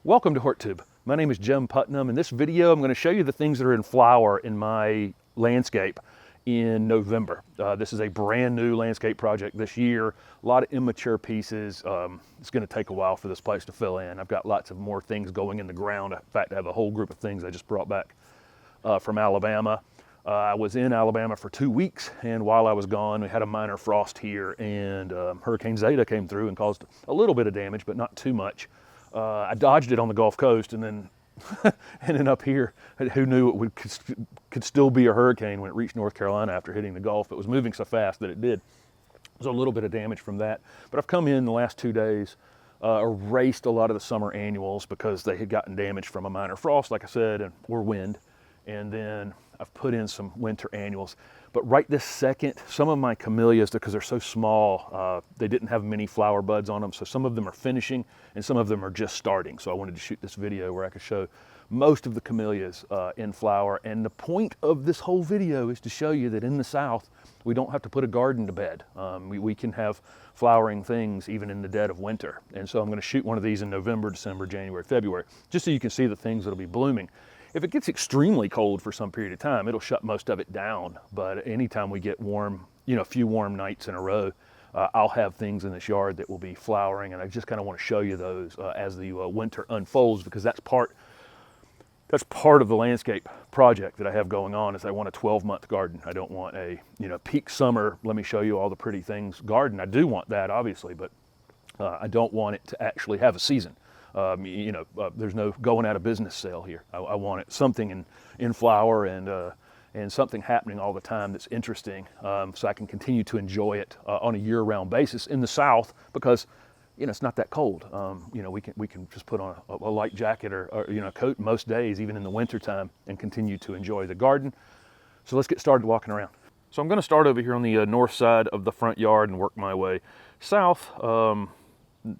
Welcome to HortTube. My name is Jim Putnam. In this video, I'm going to show you the things that are in flower in my landscape in November. This is a brand new landscape project this year. A lot of immature pieces. It's going to take a while for this place to fill in. I've got lots of more things going in the ground. In fact, I have a whole group of things I just brought back from Alabama. I was in Alabama for 2 weeks, and while I was gone, we had a minor frost here, and Hurricane Zeta came through and caused a little bit of damage, but not too much. I dodged it on the Gulf Coast and then ended up here. Who knew it could still be a hurricane when it reached North Carolina after hitting the Gulf? It was moving so fast that it did. There's a little bit of damage from that. But I've come in the last 2 days, erased a lot of the summer annuals because they had gotten damaged from a minor frost, like I said, or wind. And then I've put in some winter annuals. But right this second, some of my camellias, because they're so small, they didn't have many flower buds on them. So some of them are finishing and some of them are just starting. So I wanted to shoot this video where I could show most of the camellias in flower. And the point of this whole video is to show you that in the South, we don't have to put a garden to bed. We can have flowering things even in the dead of winter. And so I'm going to shoot one of these in November, December, January, February, just so you can see the things that'll be blooming. If it gets extremely cold for some period of time, it'll shut most of it down. But anytime we get warm, a few warm nights in a row, I'll have things in this yard that will be flowering. And I just kind of want to show you those as the winter unfolds, because that's part of the landscape project that I have going on. Is I want a 12-month garden. I don't want a peak summer, let me show you all the pretty things garden. I do want that, obviously, but I don't want it to actually have a season. There's no going out of business sale here. I want it something in flower and something happening all the time that's interesting, so I can continue to enjoy it on a year-round basis in the South, because it's not that cold. We can just put on a light jacket or a coat most days, even in the wintertime, and continue to enjoy the garden. So let's get started walking around. So I'm going to start over here on the north side of the front yard and work my way south.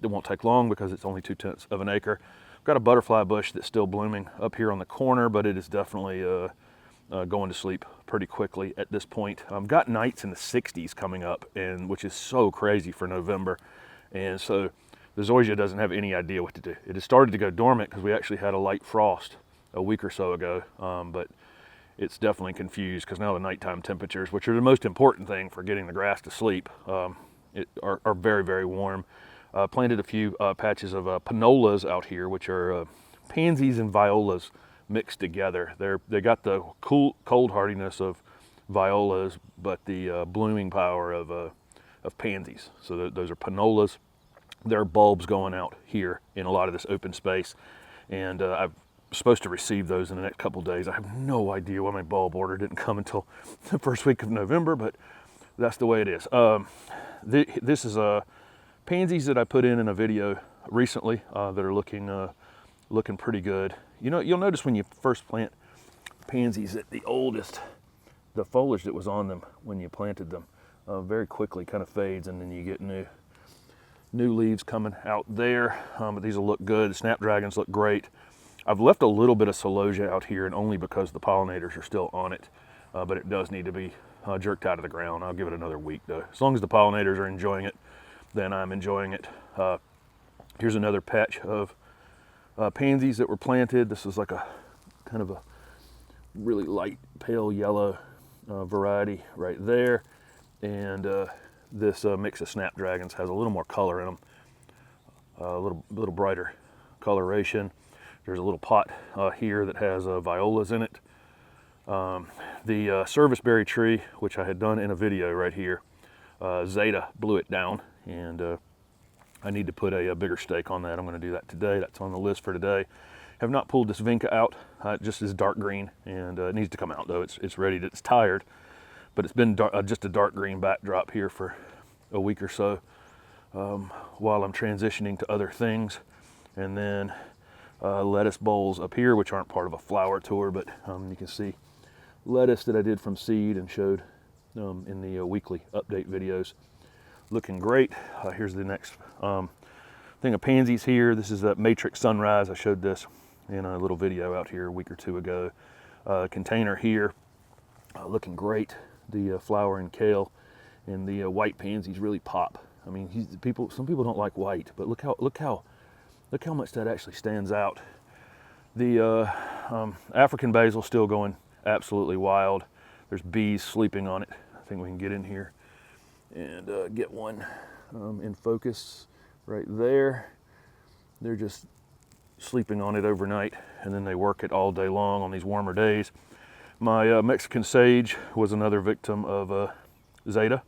It won't take long because it's only 2/10 of an acre. I've got a butterfly bush that's still blooming up here on the corner, but it is definitely going to sleep pretty quickly at this point. I've got nights in the 60s coming up, which is so crazy for November. And so the zoysia doesn't have any idea what to do. It has started to go dormant because we actually had a light frost a week or so ago, but it's definitely confused because now the nighttime temperatures, which are the most important thing for getting the grass to sleep, are very, very warm. Planted a few patches of panolas out here, which are pansies and violas mixed together. They got the cold hardiness of violas, but the blooming power of pansies. So those are panolas. There are bulbs going out here in a lot of this open space, and I'm supposed to receive those in the next couple days. I have no idea why my bulb order didn't come until the first week of November, but that's the way it is. This is pansies that I put in a video recently that are looking pretty good. You'll notice when you first plant pansies that the foliage that was on them when you planted them very quickly kind of fades, and then you get new leaves coming out there. But these will look good. The snapdragons look great. I've left a little bit of celosia out here, and only because the pollinators are still on it, but it does need to be jerked out of the ground. I'll give it another week though. As long as the pollinators are enjoying it, then I'm enjoying it. Here's another patch of pansies that were planted. This is like a kind of a really light pale yellow variety right there. And this mix of snapdragons has a little more color in them, a little brighter coloration. There's a little pot here that has violas in it. The serviceberry tree, which I had done in a video right here, Zeta blew it down, and I need to put a bigger stake on that. I'm going to do that today. That's on the list for today. Have not pulled this vinca out. It just is dark green, and it needs to come out though. It's ready. It's tired, but it's been just a dark green backdrop here for a week or so while I'm transitioning to other things. And then lettuce bowls up here, which aren't part of a flower tour, but you can see lettuce that I did from seed and showed in the weekly update videos. Looking great. Here's the next thing of pansies here. This is a Matrix Sunrise. I showed this in a little video out here a week or two ago. Container here, looking great. The flowering kale and the white pansies really pop. I mean, some people don't like white, but look how Look how much that actually stands out. The African basil still going absolutely wild. There's bees sleeping on it. I think we can get in here and get one in focus right there. They're just sleeping on it overnight, and then they work it all day long on these warmer days. My Mexican sage was another victim of Zeta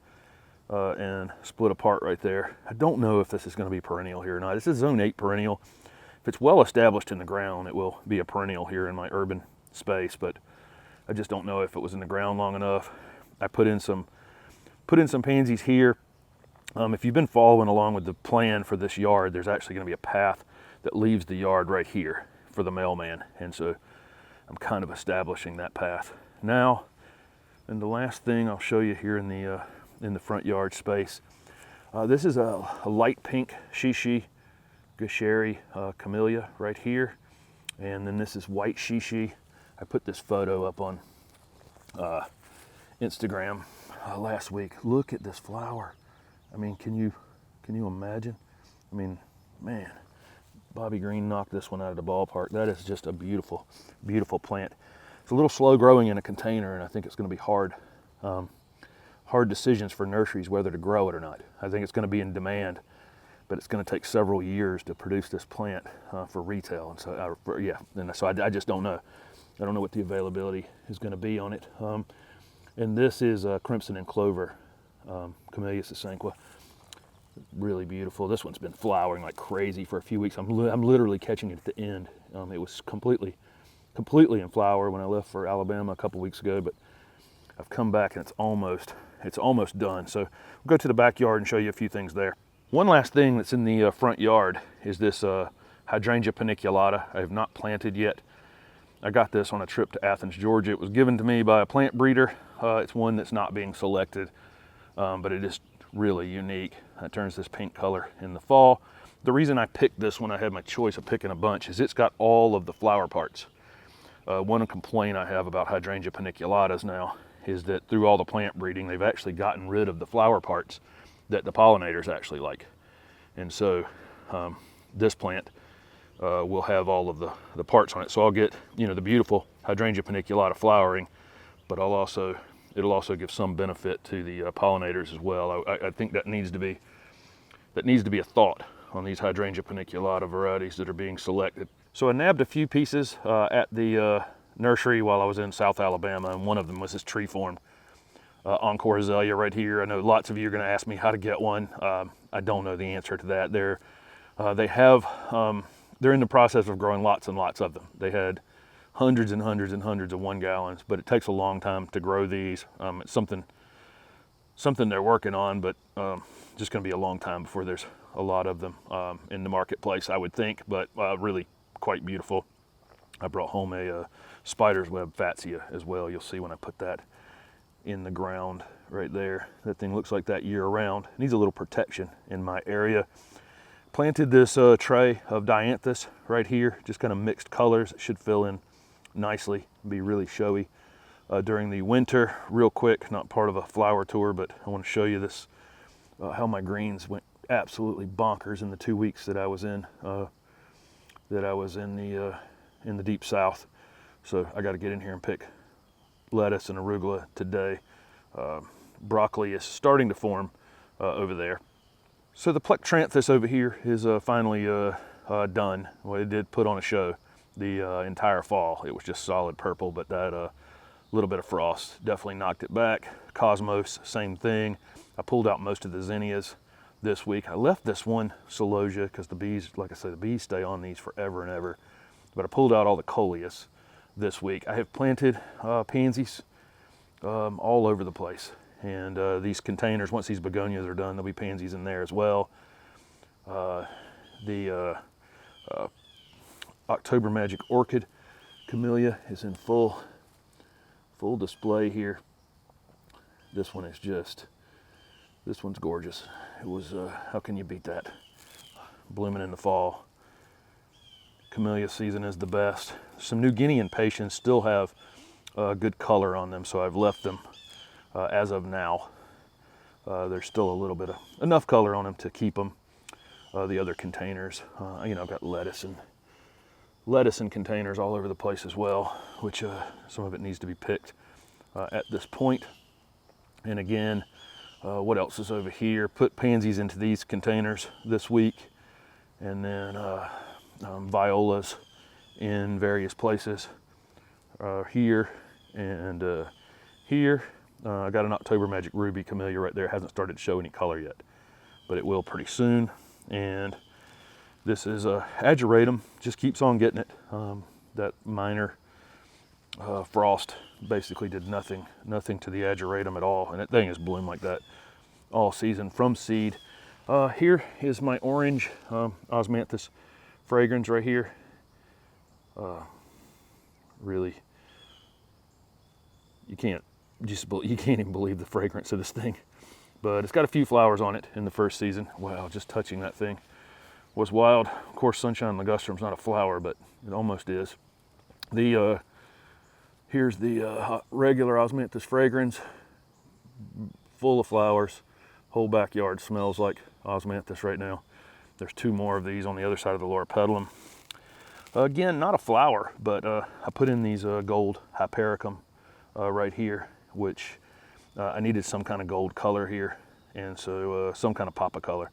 and split apart right there. I don't know if this is going to be perennial here or not. This is zone 8 perennial. If it's well established in the ground, it will be a perennial here in my urban space, but I just don't know if it was in the ground long enough. I put in some pansies here. If you've been following along with the plan for this yard, there's actually going to be a path that leaves the yard right here for the mailman, and so I'm kind of establishing that path now. And the last thing I'll show you here in the front yard space, this is a light pink shishi Gasheri camellia right here, and then this is white shishi. I put this photo up on Instagram last week. Look at this flower. I mean, can you imagine? I mean, man, Bobby Green knocked this one out of the ballpark. That is just a beautiful, beautiful plant. It's a little slow growing in a container, and I think it's going to be hard decisions for nurseries whether to grow it or not. I think it's going to be in demand, but it's going to take several years to produce this plant for retail. And so, I just don't know. I don't know what the availability is going to be on it. And this is Crimson and Clover, Camellia Sasanqua. Really beautiful. This one's been flowering like crazy for a few weeks. I'm literally catching it at the end. It was completely in flower when I left for Alabama a couple weeks ago, but I've come back and it's almost done. So we'll go to the backyard and show you a few things there. One last thing that's in the front yard is this Hydrangea paniculata. I have not planted yet. I got this on a trip to Athens, Georgia. It was given to me by a plant breeder. It's one that's not being selected, but it is really unique. It turns this pink color in the fall. The reason I picked this when I had my choice of picking a bunch is it's got all of the flower parts. One complaint I have about Hydrangea paniculatas now is that through all the plant breeding, they've actually gotten rid of the flower parts that the pollinators actually like. And so this plant will have all of the parts on it. So I'll get, the beautiful Hydrangea paniculata flowering, but it'll also give some benefit to the pollinators as well. I think that needs to be a thought on these Hydrangea paniculata varieties that are being selected. So I nabbed a few pieces at the nursery while I was in South Alabama, and one of them was this tree-formed ENCORE azalea right here. I know lots of you are going to ask me how to get one. I don't know the answer to that. They're in the process of growing lots and lots of them. They had hundreds and hundreds and hundreds of 1 gallons, but it takes a long time to grow these. It's something they're working on, but just going to be a long time before there's a lot of them in the marketplace, I would think, but really quite beautiful. I brought home a spider's web fatsia as well. You'll see when I put that in the ground right there. That thing looks like that year round. It needs a little protection in my area. Planted this tray of dianthus right here, just kind of mixed colors. It should fill in nicely, be really showy during the winter. Real quick, not part of a flower tour, but I want to show you this, how my greens went absolutely bonkers in the 2 weeks that I was in the deep south. So I got to get in here and pick lettuce and arugula today. Broccoli is starting to form over there. So the Plectranthus over here is finally done. Well, it did put on a show the entire fall. It was just solid purple, but that little bit of frost definitely knocked it back. Cosmos, same thing. I pulled out most of the zinnias this week. I left this one celosia because the bees, like I said, the bees stay on these forever and ever. But I pulled out all the coleus this week. I have planted pansies all over the place. And these containers, once these begonias are done, there'll be pansies in there as well. The October Magic Orchid Camellia is in full display here. This one's gorgeous. It was, how can you beat that? Blooming in the fall. Camellia season is the best. Some New Guinean patients still have good color on them, so I've left them as of now. There's still a little bit of enough color on them to keep them. the other containers. You know, I've got lettuce in containers all over the place as well, which some of it needs to be picked at this point. And again, what else is over here? Put pansies into these containers this week, and then violas in various places here and here. I got an October Magic Ruby camellia right there. It hasn't started to show any color yet, but it will pretty soon. And this is ageratum, just keeps on getting it. That minor frost basically did nothing to the ageratum at all, and that thing has bloomed like that all season from seed. Here is my orange osmanthus fragrans right here. Really, you can't even believe the fragrance of this thing. But it's got a few flowers on it in the first season. Wow, just touching that thing was wild. Of course, sunshine ligustrum is not a flower, but it almost is. Here's the regular osmanthus fragrans, full of flowers. Whole backyard smells like osmanthus right now. There's 2 more of these on the other side of the loropetalum. Again, not a flower, but I put in these gold hypericum right here, which I needed some kind of gold color here, and so some kind of pop of color.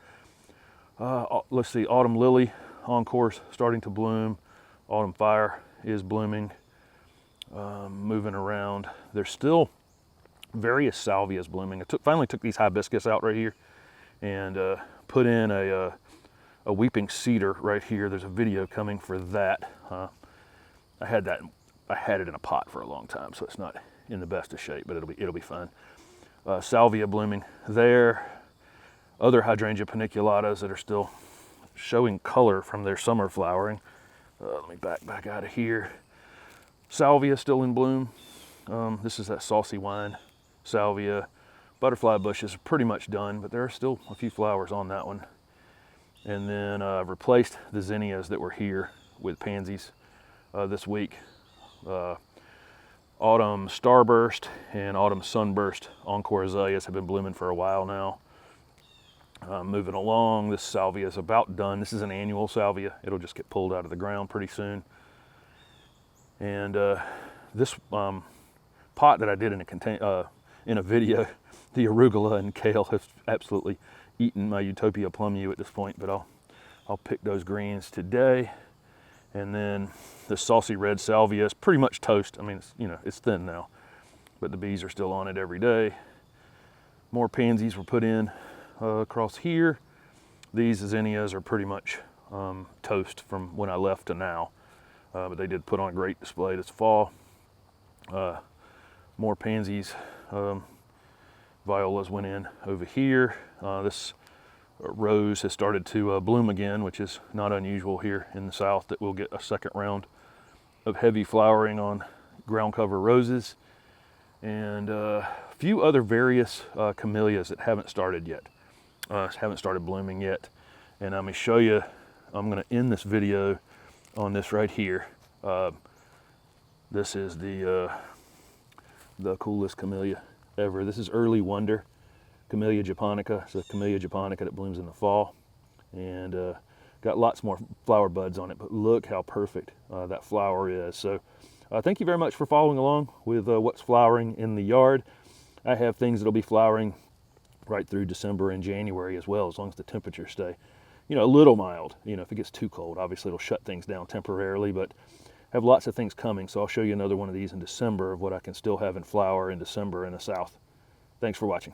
Let's see, autumn lily, ENCORE's starting to bloom. Autumn fire is blooming, moving around. There's still various salvias blooming. I finally took these hibiscus out right here and put in a weeping cedar right here. There's a video coming for that. I had it in a pot for a long time, so it's not in the best of shape, but it'll be fine. Salvia blooming there. Other hydrangea paniculatas that are still showing color from their summer flowering. Let me back out of here. Salvia still in bloom. This is that saucy wine salvia. Butterfly bushes are pretty much done, but there are still a few flowers on that one. And then I've replaced the zinnias that were here with pansies this week. Autumn starburst and autumn sunburst ENCORE azaleas have been blooming for a while now. Moving along, this salvia is about done. This is an annual salvia. It'll just get pulled out of the ground pretty soon. And this pot that I did in a video, the arugula and kale have absolutely eaten my Utopia plum yew at this point, but I'll pick those greens today. And then the saucy red salvia is pretty much toast. I mean, it's thin now, but the bees are still on it every day. More pansies were put in across here. These zinnias are pretty much toast from when I left to now, but they did put on a great display this fall. More pansies. Violas went in over here. This rose has started to bloom again, which is not unusual here in the south, that we'll get a second round of heavy flowering on ground cover roses. And a few other various camellias that haven't started yet, haven't started blooming yet. And I'm going to show you, I'm going to end this video on this right here. This is the coolest camellia ever. This is early wonder, Camellia japonica. It's a Camellia japonica that blooms in the fall, and got lots more flower buds on it, but look how perfect that flower is. So thank you very much for following along with what's flowering in the yard. I have things that'll be flowering right through December and January as well, as long as the temperatures stay, a little mild. If it gets too cold, obviously it'll shut things down temporarily, but I have lots of things coming. So I'll show you another one of these in December of what I can still have in flower in December in the south. Thanks for watching.